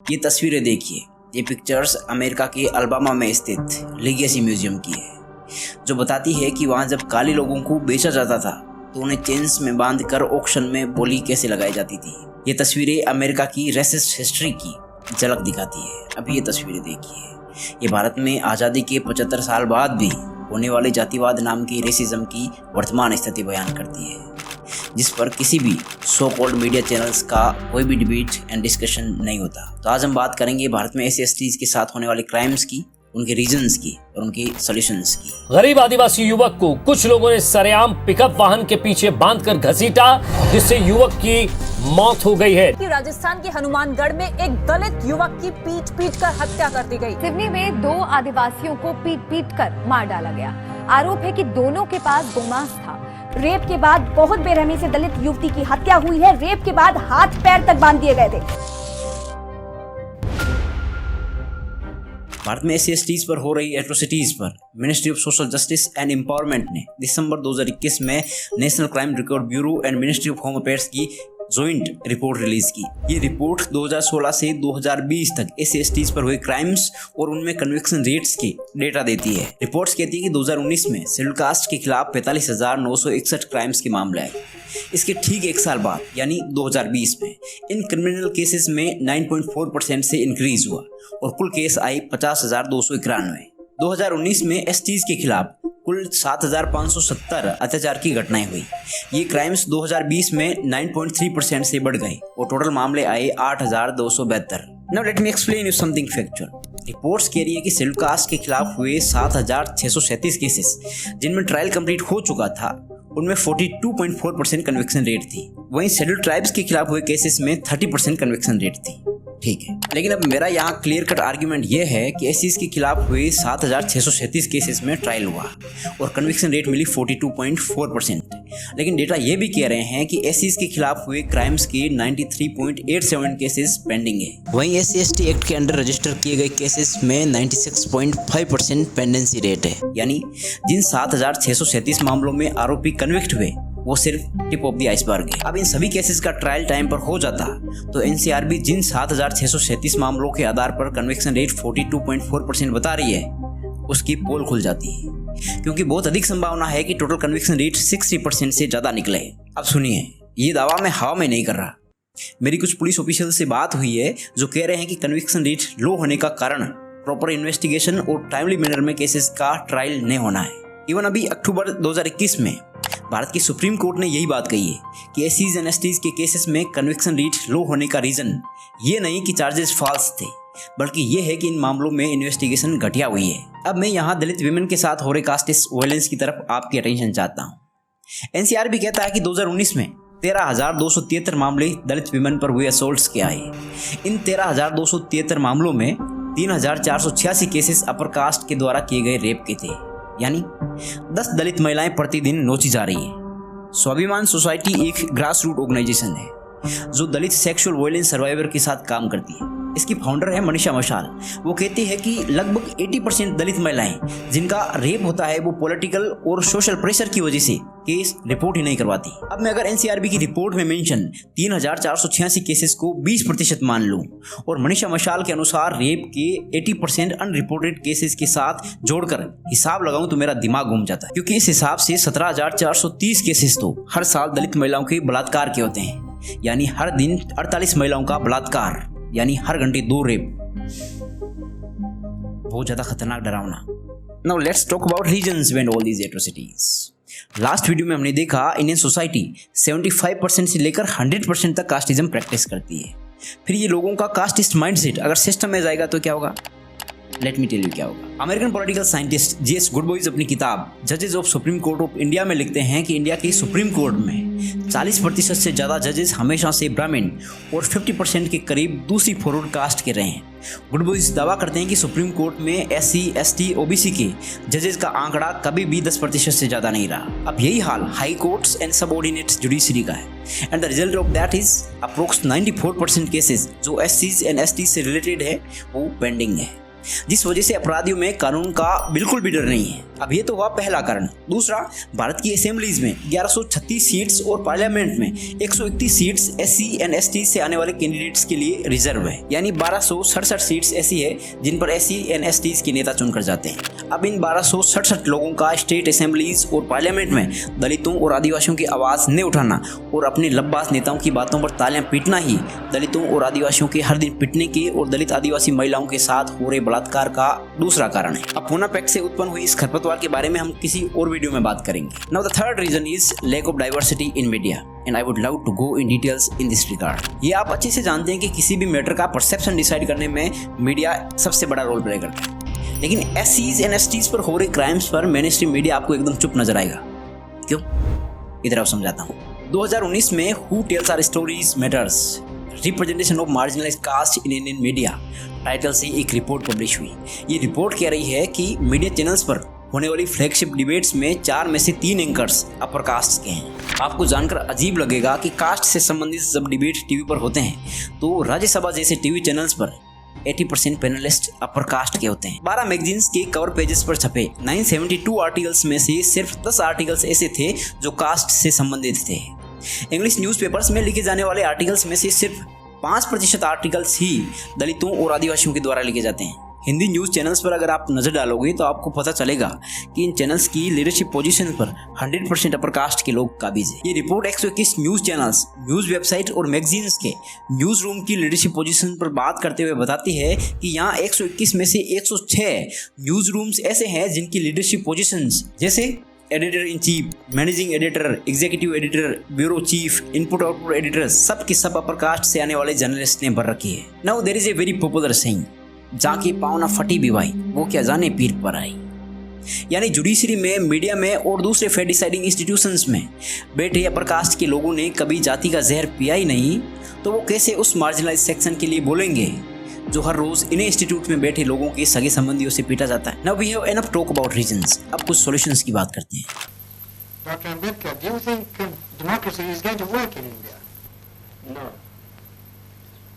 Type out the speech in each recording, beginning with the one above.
ये तस्वीरें देखिए, ये पिक्चर्स अमेरिका के अल्बामा में स्थित लेगेसी म्यूजियम की है, जो बताती है कि वहाँ जब काले लोगों को बेचा जाता था तो उन्हें चेन्स में बांधकर ऑक्शन में बोली कैसे लगाई जाती थी। ये तस्वीरें अमेरिका की रेसिस्ट हिस्ट्री की झलक दिखाती है। अभी ये तस्वीरें देखिए, ये भारत में आज़ादी के 75 साल बाद भी होने वाले जातिवाद नाम की रेसिज्म की वर्तमान स्थिति बयान करती है, जिस पर किसी भी सो कॉल्ड मीडिया चैनल्स का कोई भी डिबेट एंड डिस्कशन नहीं होता। तो आज हम बात करेंगे भारत में SC/STs के साथ होने वाले क्राइम्स की, उनके रीजंस की और उनकी सॉल्यूशंस की। गरीब आदिवासी युवक को कुछ लोगों ने सरेआम पिकअप वाहन के पीछे बांधकर घसीटा, जिससे युवक की मौत हो गई है। राजस्थान के हनुमानगढ़ में एक दलित युवक की पीट कर हत्या कर दी गई। सिवनी में 2 आदिवासियों को पीट कर मार डाला गया। आरोप है कि दोनों के पास गोमांस था। रेप के बाद बहुत बेरहमी से दलित युवती की हत्या हुई है। रेप के बाद हाथ पैर तक बांध दिए गए थे। भारत में SC/STs पर हो रही एट्रोसिटीज पर ministry of social justice and empowerment ने दिसंबर 2021 में national crime record bureau and ministry of home affairs की जॉइंट रिपोर्ट रिलीज की। ये रिपोर्ट 2016 से 2020 तक SC/STs पर हुए क्राइम्स और उनमें कन्विक्शन रेट्स की डेटा देती है। रिपोर्ट्स कहती है कि 2019 में शेड्यूल कास्ट के खिलाफ 45,961 क्राइम्स के मामले आए। इसके ठीक एक साल बाद यानी 2020 में इन क्रिमिनल केसेस में 9.4% से इंक्रीज हुआ और कुल केस आए 50,291। 2019 में STs के खिलाफ कुल 7,570 अत्याचार की घटनाएं हुई। ये क्राइम्स 2020 में 9.3% से बढ़ गए और टोटल मामले आए 8,272। Now let me explain you something factual. Reports कह रही है कि शेड्यूल कास्ट के खिलाफ हुए 7,637 केसेस जिनमें ट्रायल कंप्लीट हो चुका था, उनमें 42.4% कन्विक्शन रेट थी। वहीं शेड्यूल ट्राइब्स के खिलाफ हुए केसेस में 30% कन्विक्शन रेट थी। ठीक है, लेकिन अब मेरा यहाँ क्लियर कट आर्ग्यूमेंट ये है कि SCs के खिलाफ हुए 7,637 केसेस में ट्रायल हुआ और कन्विक्शन रेट मिली 42.4%। लेकिन डेटा ये भी कह रहे हैं कि SCs के खिलाफ हुए क्राइम्स के 93.87 केसेस पेंडिंग है। वहीं SC/ST एक्ट के अंडर रजिस्टर किए गए केसेस में 96.5% पेंडेंसी रेट है, यानी जिन 7,637 मामलों में आरोपी कन्विक्ट हुए वो सिर्फ टिप ऑफ द आइसबर्ग है। अब इन सभी केसेस का ट्रायल टाइम पर हो जाता तो NCRB जिन 7,637 मामलों के आधार पर कन्विक्शन रेट 42.4% बता रही है, उसकी पोल खुल जाती है, क्योंकि बहुत अधिक संभावना है कि टोटल कन्विक्शन रेट 60% से ज़्यादा निकले। अब सुनिए, ये दावा मैं हवा में नहीं कर रहा। मेरी कुछ पुलिस ऑफिशियल से बात हुई है जो कह रहे हैं कि कन्विक्शन रेट लो होने का कारण प्रॉपर इन्वेस्टिगेशन और टाइमली मैनर में केसेस का ट्रायल नहीं होना है। इवन अभी अक्टूबर 2021 में भारत की सुप्रीम कोर्ट ने यही बात कही है कि SCs एंड STs के केसेस में कन्विक्शन रेट लो होने का रीजन ये नहीं कि चार्जेस फॉल्स थे, बल्कि ये है कि इन मामलों में इन्वेस्टिगेशन घटिया हुई है। अब मैं यहाँ दलित विमेन के साथ हो रहे कास्टिस्ट वायलेंस की तरफ आपकी अटेंशन चाहता हूँ। NCRB कहता है कि 2019 में 13,273 मामले दलित विमेन पर हुए असोल्ट्स के आए। इन 13,273 मामलों में 3,486 केसेस अपर कास्ट के द्वारा किए गए रेप के थे, यानी 10 दलित महिलाएं प्रतिदिन नोची जा रही है। स्वाभिमान सोसाइटी एक ग्रास रूट ऑर्गेनाइजेशन है जो दलित सेक्सुअल वायलेंस सर्वाइवर के साथ काम करती है। इसकी फाउंडर है मनीषा मशाल। वो कहती है कि लगभग 80% दलित महिलाएं जिनका रेप होता है वो पॉलिटिकल और सोशल प्रेशर की वजह से केस रिपोर्ट ही नहीं करवाती। अब मैं अगर NCRB की रिपोर्ट में मेंशन 3,486 केसेस को 20% मान लूं और मनीषा मशाल के अनुसार रेप के 80% अनरिपोर्टेड केसेस के साथ जोड़कर हिसाब लगाऊं तो मेरा दिमाग घूम जाता है, क्योंकि इस हिसाब से 17,430 केसेस तो हर साल दलित महिलाओं के बलात्कार के होते हैं, यानी हर दिन 48 महिलाओं का बलात्कार, यानी हर घंटे 2 रेप। बहुत ज्यादा खतरनाक, डरावना। Now let's talk about reasons behind all these atrocities. Last video में हमने देखा इंडियन सोसाइटी 75% से लेकर 100% तक कास्टिज्म प्रैक्टिस करती है। फिर ये लोगों का कास्टिस्ट माइंडसेट अगर सिस्टम में जाएगा तो क्या होगा? लेट मी टेल यू क्या होगा। अमेरिकन पॉलिटिकल साइंटिस्ट GS गुडबॉयज अपनी किताब जजेस of supreme court of India में लिखते हैं कि इंडिया की सुप्रीम कोर्ट में 40% से ज़्यादा जजेस हमेशा से ब्राह्मण और 50% के करीब दूसरी फॉरवर्ड कास्ट के रहे हैं। गुडबॉयज दावा करते हैं कि सुप्रीम कोर्ट में SC, ST, OBC के जजेस का आंकड़ा कभी भी 10% से ज़्यादा नहीं रहा। अब यही हाल high courts and subordinate judiciary का है and the result of that is approx 94% cases जो SCs एंड STs से रिलेटेड है वो पेंडिंग है। जिस वजह से अपराधियों में कानून का बिल्कुल भी डर नहीं है। अब ये तो हुआ पहला कारण। दूसरा, भारत की असेंबलीज में 1136 सीट्स और पार्लियामेंट में 131 सीट्स SC एंड ST से आने वाले कैंडिडेट्स के लिए रिजर्व है, यानी 1267 सीट्स ऐसी है जिन पर SC एंड ST के नेता चुनकर जाते हैं। अब इन 1267 लोगों का स्टेट असेंबलीज और पार्लियामेंट में दलितों और आदिवासियों की आवाज न उठाना और अपने लब्बास नेताओं की बातों पर तालियां पीटना ही दलितों और आदिवासियों के हर दिन पिटने के और दलित आदिवासी महिलाओं के साथ हो रहे बलात्कार का दूसरा कारण है। अब पूना पैक्ट से उत्पन्न हुई इस खरपतवार के बारे में हम किसी और वीडियो में बात करेंगे। Now the third reason is lack of diversity in media and I would love to go in details in this regard. ये आप अच्छे से जानते हैं कि किसी भी मैटर का परसेप्शन डिसाइड करने में मीडिया सबसे बड़ा रोल प्ले करता है, लेकिन SCs एंड STs पर हो रहे क्राइम्स पर मेन स्ट्रीम मीडिया आपको एकदम चुप नजर आएगा। क्यों? इधर आप समझाता हूँ। 2019 में who tells our stories matters representation of marginalised caste in Indian media title से एक रिपोर्ट पब्लिश हुई। ये रिपोर्ट कह रही है कि मीडिया चैनल्स पर होने वाली फ्लैगशिप डिबेट्स में 4 में से 3 एंकर्स अपर कास्ट के हैं। आपको जानकर अजीब लगेगा कि कास्ट से संबंधित जब डिबेट टीवी पर होते हैं तो राज्यसभा जैसे टीवी चैनल्स पर 80% पैनलिस्ट अपर कास्ट के होते हैं। 12 मैगजीन्स के कवर पेजेस पर छपे 972 आर्टिकल्स में से सिर्फ 10 आर्टिकल्स ऐसे थे जो कास्ट से संबंधित थे। इंग्लिश न्यूज़पेपर्स में लिखे जाने वाले आर्टिकल्स में से सिर्फ 5% आर्टिकल्स ही दलितों और आदिवासियों के द्वारा लिखे जाते हैं। हिंदी न्यूज़ चैनल्स पर अगर आप नज़र डालोगे तो आपको पता चलेगा कि इन चैनल्स की लीडरशिप पोजीशन पर 100% अपर कास्ट के लोग काबिज हैं। ये report 121 news channels, news website और मैगजीन्स के न्यूज़ रूम की लीडरशिप पोजीशन पर बात करते हुए बताती है कि यहाँ 121 में से 106 न्यूज़ रूम्स ऐसे हैं जिनकी लीडरशिप पोजीशंस जैसे editor in chief, managing editor, executive editor, bureau chief, input output editor, सब की सब अपर कास्ट से आने वाले जर्नलिस्ट ने भर रखी है। Now there is a very popular saying, जाके पाँव ना फटी भी भाई वो क्या जाने पीर पर आई। यानी जुडिशरी में, मीडिया में और दूसरे फेयर डिसाइडिंग इंस्टीट्यूशंस में बैठे अपर कास्ट के लोगों ने कभी जाति का जहर पिया ही नहीं, तो वो कैसे उस मार्जिनलाइज सेक्शन के लिए बोलेंगे जो हर रोज इन्हें इंस्टीट्यूट में बैठे लोगों के सगे संबंधियों से पीटा जाता है। Now we have enough talk about reasons. अब कुछ सॉल्यूशंस की बात करते हैं। Dr. Ambedkar, do you think democracy is going to work in India? No.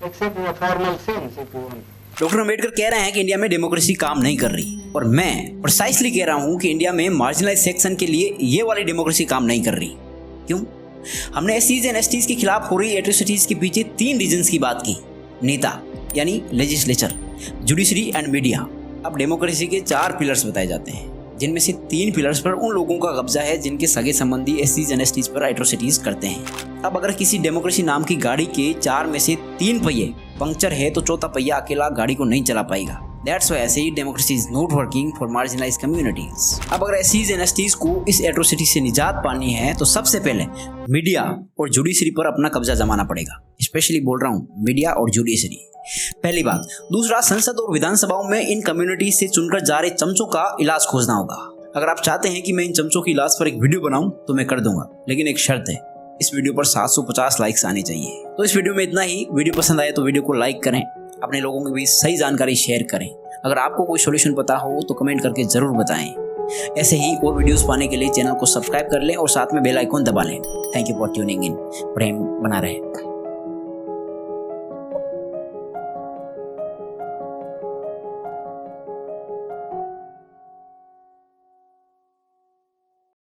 Except in a formal sense, if you want. Doctor Ambedkar कह रहे हैं कि इंडिया में डेमोक्रेसी काम नहीं कर रही, और मैं प्रिसाइसली कह रहा हूं कि इंडिया में मार्जिनलाइज सेक्शन के लिए ये वाली डेमोक्रेसी काम नहीं कर रही। क्यों? हमने SCs एंड STs के खिलाफ हो रही एट्रोसिटीज के पीछे 3 रीजंस की बात की। नेता यानी लेजिस्लेचर, जुडिशरी एंड मीडिया। अब डेमोक्रेसी के 4 पिलर्स बताए जाते हैं, जिनमें से 3 पिलर्स पर उन लोगों का कब्जा है जिनके सगे संबंधी SCs एंड STs पर एट्रोसिटीज करते हैं। अब अगर किसी डेमोक्रेसी नाम की गाड़ी के 4 में से 3 पहिए पंक्चर है तो चौथा पहिया अकेला गाड़ी को नहीं चला पाएगा। That's why I say democracy is not working for marginalized communities। अब अगर SCs एंड STs को इस एट्रोसिटी से निजात पानी है तो सबसे पहले मीडिया और जुडिशरी पर अपना कब्जा जमाना पड़ेगा। स्पेशली बोल रहा हूँ मीडिया और जुडिशरी, पहली बात। दूसरा, संसद और विधानसभाओं में इन कम्युनिटीज से चुनकर जा रहे चमचों का इलाज खोजना होगा। अगर आप चाहते हैं कि मैं इन चमचों के इलाज पर एक वीडियो बनाऊं तो मैं कर दूंगा, लेकिन एक शर्त है, इस वीडियो पर 750 लाइक्स आने चाहिए। तो इस वीडियो में इतना ही। वीडियो पसंद आए तो वीडियो को लाइक करें, अपने लोगों के बीच सही जानकारी शेयर करें। अगर आपको कोई सॉल्यूशन पता हो तो कमेंट करके जरूर बताएं। ऐसे ही और वीडियोस पाने के लिए चैनल को सब्सक्राइब कर लें और साथ में बेल आइकॉन दबा लें। Thank you for tuning in. प्रेम बना रहे।